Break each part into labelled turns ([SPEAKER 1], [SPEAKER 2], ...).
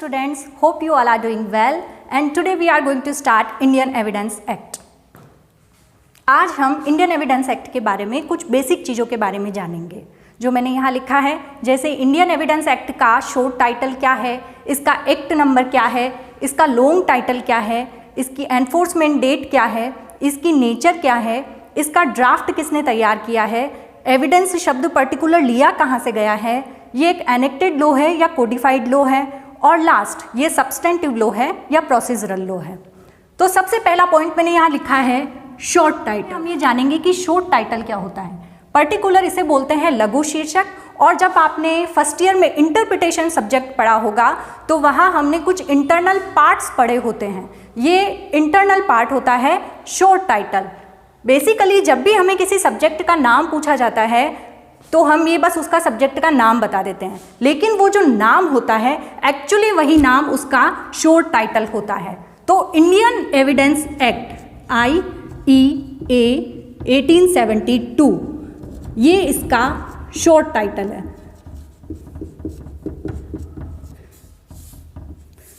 [SPEAKER 1] students, hope you all are doing well and today we are going to start Indian Evidence Act. आज हम Indian Evidence act के बारे में कुछ basic चीज़ों के बारे में जानेंगे जो मैंने यहाँ लिखा है। जैसे इंडियन एविडेंस एक्ट का शॉर्ट टाइटल क्या है, इसका एक्ट नंबर क्या है, इसका लॉन्ग टाइटल क्या है, इसकी एनफोर्समेंट डेट क्या है, इसकी नेचर क्या है, इसका ड्राफ्ट किसने तैयार किया है, एविडेंस शब्द पर्टिकुलर लिया कहाँ से गया है, ये एक एनेक्टेड लॉ है या कोडिफाइड लॉ है, और लास्ट ये सब्सटेंटिव लॉ है या प्रोसीजरल लॉ है। तो सबसे पहला पॉइंट मैंने यहाँ लिखा है शॉर्ट टाइटल। हम ये जानेंगे कि शॉर्ट टाइटल क्या होता है। पर्टिकुलर इसे बोलते हैं लघु शीर्षक, और जब आपने फर्स्ट ईयर में इंटरप्रिटेशन सब्जेक्ट पढ़ा होगा तो वहाँ हमने कुछ इंटरनल पार्ट्स पढ़े होते हैं। ये इंटरनल पार्ट होता है शॉर्ट टाइटल। बेसिकली जब भी हमें किसी सब्जेक्ट का नाम पूछा जाता है तो हम ये बस उसका सब्जेक्ट का नाम बता देते हैं, लेकिन वो जो नाम होता है एक्चुअली वही नाम उसका शॉर्ट टाइटल होता है। तो इंडियन एविडेंस एक्ट IEA 1872 ये इसका शॉर्ट टाइटल है।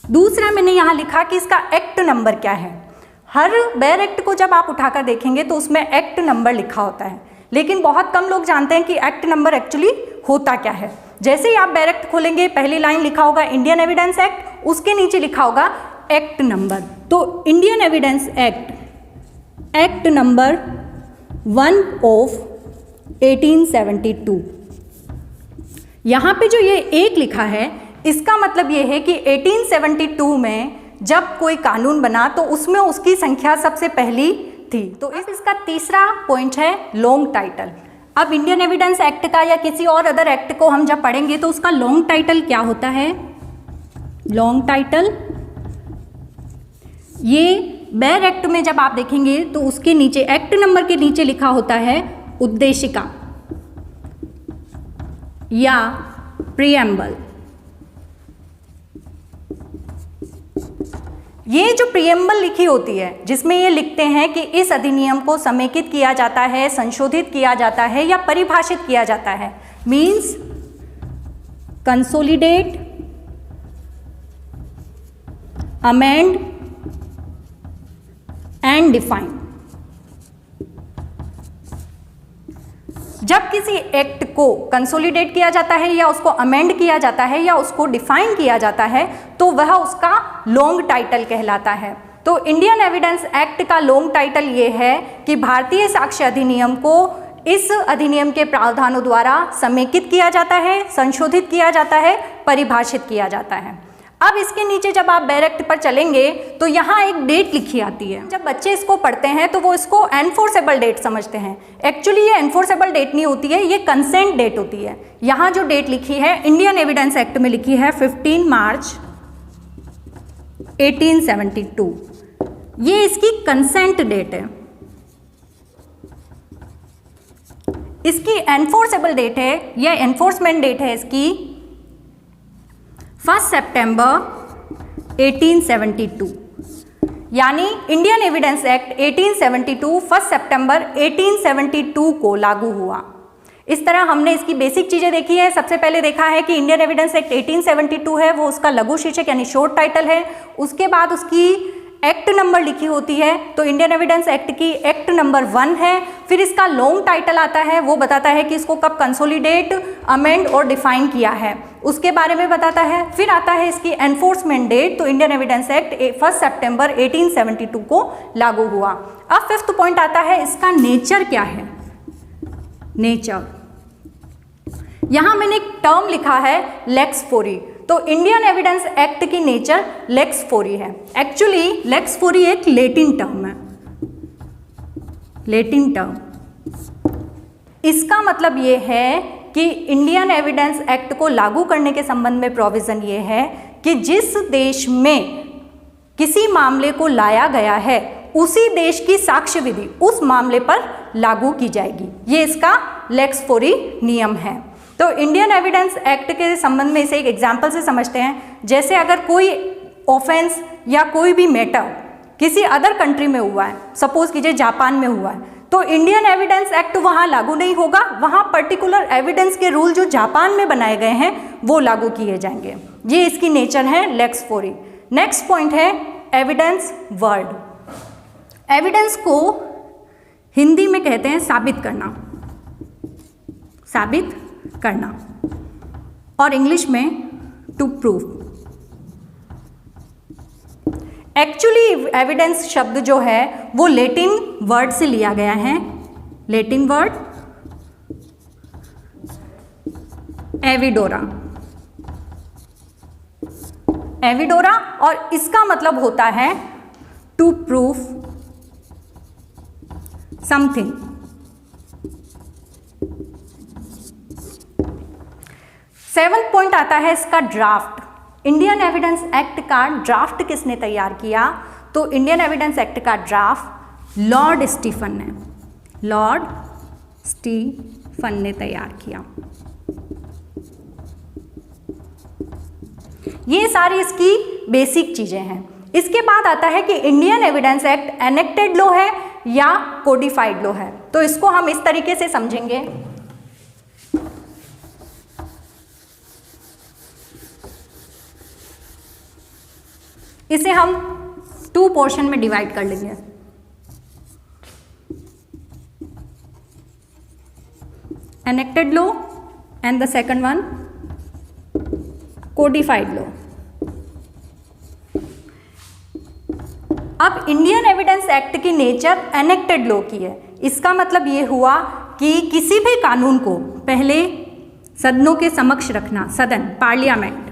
[SPEAKER 1] दूसरा मैंने यहाँ लिखा कि इसका एक्ट नंबर क्या है। हर बेयर एक्ट को जब आप उठाकर देखेंगे तो उसमें एक्ट नंबर लिखा होता है, लेकिन बहुत कम लोग जानते हैं कि एक्ट नंबर एक्चुअली होता क्या है। जैसे ही आप बेयर एक्ट खोलेंगे पहली लाइन लिखा होगा इंडियन एविडेंस एक्ट, उसके नीचे लिखा होगा एक्ट नंबर। तो Indian Evidence act number 1 of 1872। यहाँ पे जो ये एक लिखा है इसका मतलब ये है कि 1872 में जब कोई कानून बना तो उसमें उसकी संख्या सबसे पहली थी। तो इसका तीसरा पॉइंट है लॉन्ग टाइटल। अब इंडियन एविडेंस एक्ट का या किसी और अदर एक्ट को हम जब पढ़ेंगे तो उसका लॉन्ग टाइटल क्या होता है। लॉन्ग टाइटल ये बेयर एक्ट में जब आप देखेंगे तो उसके नीचे एक्ट नंबर के नीचे लिखा होता है उद्देशिका या प्रीएम्बल। ये जो प्रीएम्बल लिखी होती है जिसमें ये लिखते हैं कि इस अधिनियम को समेकित किया जाता है, संशोधित किया जाता है या परिभाषित किया जाता है, means consolidate, amend and define. जब किसी एक्ट को कंसोलिडेट किया जाता है या उसको अमेंड किया जाता है या उसको डिफाइन किया जाता है तो वह उसका लॉन्ग टाइटल कहलाता है। तो इंडियन एविडेंस एक्ट का लॉन्ग टाइटल ये है कि भारतीय साक्ष्य अधिनियम को इस अधिनियम के प्रावधानों द्वारा समेकित किया जाता है, संशोधित किया जाता है, परिभाषित किया जाता है। अब इसके नीचे जब आप बेयर एक्ट पर चलेंगे तो यहाँ एक डेट लिखी आती है। जब बच्चे इसको पढ़ते हैं तो वो इसको एनफोर्सेबल डेट समझते हैं। एक्चुअली ये एनफोर्सेबल डेट नहीं होती है, ये कंसेंट डेट होती है। यहाँ जो डेट लिखी है इंडियन एविडेंस एक्ट में लिखी है 15 मार्च 1872। ये इसकी कंसेंट डेट है। इसकी एनफोर्सेबल डेट है या एनफोर्समेंट डेट है इसकी 1 सितंबर 1872। यानी इंडियन एविडेंस एक्ट 1872 1 सितंबर 1872 को लागू हुआ। इस तरह हमने इसकी बेसिक चीज़ें देखी है। सबसे पहले देखा है कि इंडियन एविडेंस एक्ट 1872 है, वो उसका लघु शीर्षक यानी शॉर्ट टाइटल है। उसके बाद उसकी एक्ट नंबर लिखी होती है, तो इंडियन एविडेंस एक्ट की एक्ट नंबर 1 है। फिर इसका लॉन्ग टाइटल आता है, वो बताता है कि इसको कब कंसोलिडेट, अमेंड और डिफाइन किया है, उसके बारे में बताता है। फिर आता है इसकी एनफोर्समेंट डेट, तो इंडियन एविडेंस एक्ट 1 सितंबर 1872 को लागू हुआ। अब फिफ्थ पॉइंट आता है इसका नेचर क्या है। नेचर, यहाँ मैंने एक टर्म लिखा है लेक्स फोरी। तो इंडियन एविडेंस एक्ट की नेचर लेक्स फोरी है। एक्चुअली लेक्स फोरी एक लैटिन टर्म है, लैटिन टर्म। इसका मतलब ये है कि इंडियन एविडेंस एक्ट को लागू करने के संबंध में प्रोविजन ये है कि जिस देश में किसी मामले को लाया गया है उसी देश की साक्ष्य विधि उस मामले पर लागू की जाएगी। ये इसका लेक्स फोरी नियम है। तो इंडियन एविडेंस एक्ट के संबंध में इसे एक एग्जाम्पल से समझते हैं। जैसे अगर कोई ऑफेंस या कोई भी मैटर किसी अदर कंट्री में हुआ है, सपोज कीजिए जापान में हुआ है, तो इंडियन एविडेंस एक्ट वहाँ लागू नहीं होगा। वहाँ पर्टिकुलर एविडेंस के रूल जो जापान में बनाए गए हैं वो लागू किए जाएंगे। ये इसकी नेचर है लेक्स फोरी। नेक्स्ट पॉइंट है एविडेंस वर्ड। एविडेंस को हिंदी में कहते हैं साबित करना, साबित करना, और इंग्लिश में टू प्रूव। एक्चुअली एविडेंस शब्द जो है वो लैटिन वर्ड से लिया गया है, लैटिन वर्ड एविडोरा, एविडोरा, और इसका मतलब होता है to prove something. Seventh point आता है इसका ड्राफ्ट। इंडियन एविडेंस एक्ट का ड्राफ्ट किसने तैयार किया? तो इंडियन एविडेंस एक्ट का ड्राफ्ट लॉर्ड स्टीफन ने, लॉर्ड स्टीफन ने तैयार किया। ये सारी इसकी बेसिक चीजें हैं। इसके बाद आता है कि Indian Evidence act enacted law है या कोडिफाइड लॉ है। तो इसको हम इस तरीके से समझेंगे, इसे हम 2 पोर्शन में डिवाइड कर लेंगे। Enacted law and the second one codified law. अब इंडियन एविडेंस एक्ट की नेचर एनेक्टेड लॉ की है। इसका मतलब ये हुआ कि किसी भी कानून को पहले सदनों के समक्ष रखना, सदन पार्लियामेंट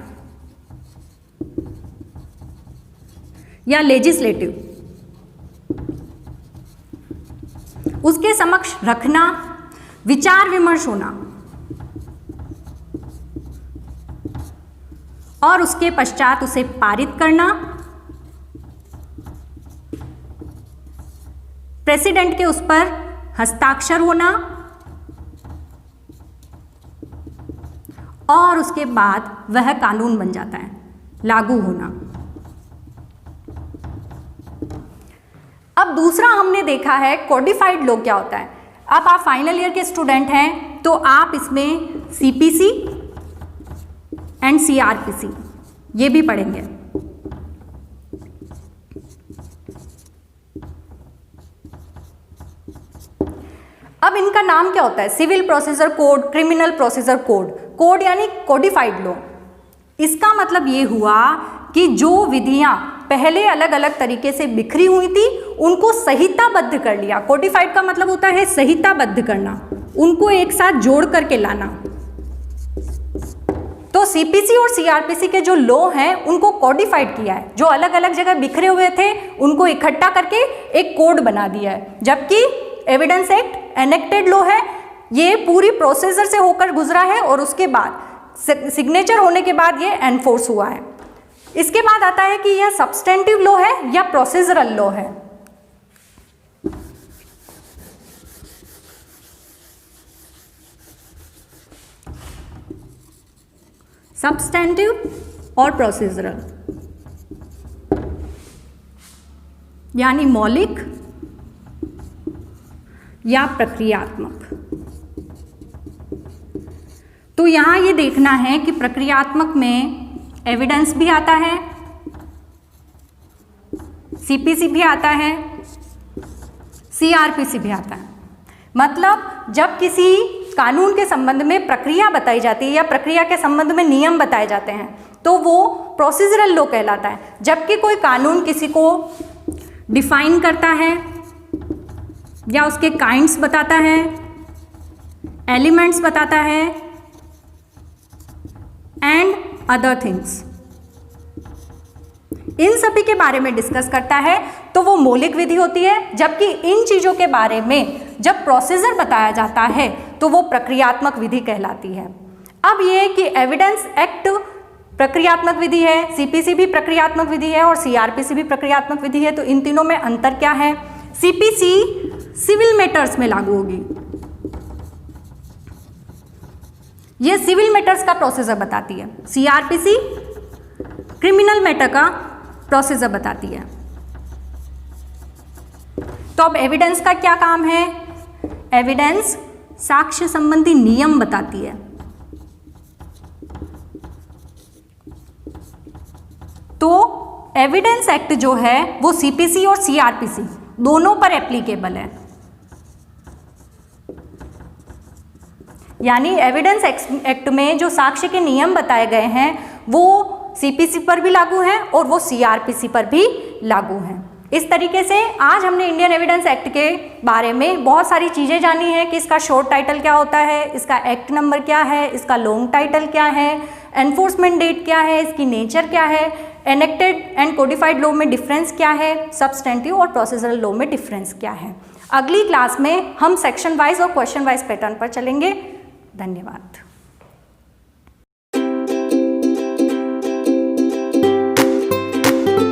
[SPEAKER 1] या लेजिस्लेटिव, उसके समक्ष रखना, विचार विमर्श होना और उसके पश्चात उसे पारित करना, प्रेसिडेंट के उस पर हस्ताक्षर होना और उसके बाद वह कानून बन जाता है, लागू होना। अब दूसरा हमने देखा है कोडिफाइड लॉ क्या होता है। अब आप फाइनल ईयर के स्टूडेंट हैं तो आप इसमें सीपीसी एंड सीआरपीसी ये भी पढ़ेंगे। अब इनका नाम क्या होता है? Civil procedure code, criminal procedure code. Code यानी कोडिफाइड लॉ। इसका मतलब ये हुआ कि जो विधियां पहले अलग अलग तरीके से बिखरी हुई थी उनको संहिताबद्ध कर लिया। कोडिफाइड का मतलब होता है संहिताबद्ध करना, उनको एक साथ जोड़ करके लाना। तो सीपीसी और सीआरपीसी के जो लॉ हैं उनको कोडिफाइड किया है। जो अलग अलग जगह बिखरे हुए थे उनको इकट्ठा करके एक कोड बना दिया है। जबकि एविडेंस एक्ट एनेक्टेड लॉ है, ये पूरी प्रोसीजर से होकर गुजरा है और उसके बाद सिग्नेचर होने के बाद ये एनफोर्स हुआ है। इसके बाद आता है कि यह सब्सटेंटिव लॉ है या प्रोसीजरल लॉ है। सब्सटेंटिव और प्रोसीजरल यानी मौलिक या प्रक्रियात्मक। तो यहां ये देखना है कि प्रक्रियात्मक में एविडेंस भी आता है, सीपीसी भी आता है, सीआरपीसी भी आता है। मतलब जब किसी कानून के संबंध में प्रक्रिया बताई जाती है या प्रक्रिया के संबंध में नियम बताए जाते हैं तो वो प्रोसीजरल लॉ कहलाता है। जबकि कोई कानून किसी को डिफाइन करता है या उसके काइंड्स बताता है, एलिमेंट्स बताता है एंड अदर थिंग्स, इन सभी के बारे में डिस्कस करता है तो वो मौलिक विधि होती है। जबकि इन चीज़ों के बारे में जब प्रोसीजर बताया जाता है तो वो प्रक्रियात्मक विधि कहलाती है। अब ये कि एविडेंस एक्ट प्रक्रियात्मक विधि है, सीपीसी भी प्रक्रियात्मक विधि है और सीआरपीसी भी प्रक्रियात्मक विधि है। तो इन तीनों में अंतर क्या है? सीपीसी सिविल मैटर्स में लागू होगी, ये सिविल मैटर्स का प्रोसीजर बताती है। सीआरपीसी क्रिमिनल मैटर का प्रोसीजर बताती है। तो अब एविडेंस का क्या काम है? एविडेंस साक्ष्य संबंधी नियम बताती है। तो एविडेंस एक्ट जो है वो सीपीसी और सीआरपीसी दोनों पर एप्लीकेबल है। यानी एविडेंस एक्ट में जो साक्ष्य के नियम बताए गए हैं वो सीपीसी पर भी लागू हैं और वो सीआरपीसी पर भी लागू हैं। इस तरीके से आज हमने इंडियन एविडेंस एक्ट के बारे में बहुत सारी चीज़ें जानी हैं कि इसका शॉर्ट टाइटल क्या होता है, इसका एक्ट नंबर क्या है, इसका लॉन्ग टाइटल क्या है, एनफोर्समेंट डेट क्या है, इसकी नेचर क्या है, एनेक्टेड एंड कोडिफाइड लॉ में डिफरेंस क्या है, सब्सटेंटिव और प्रोसीजरल लॉ में डिफरेंस क्या है। अगली क्लास में हम सेक्शन वाइज और क्वेश्चन वाइज पैटर्न पर चलेंगे। धन्यवाद।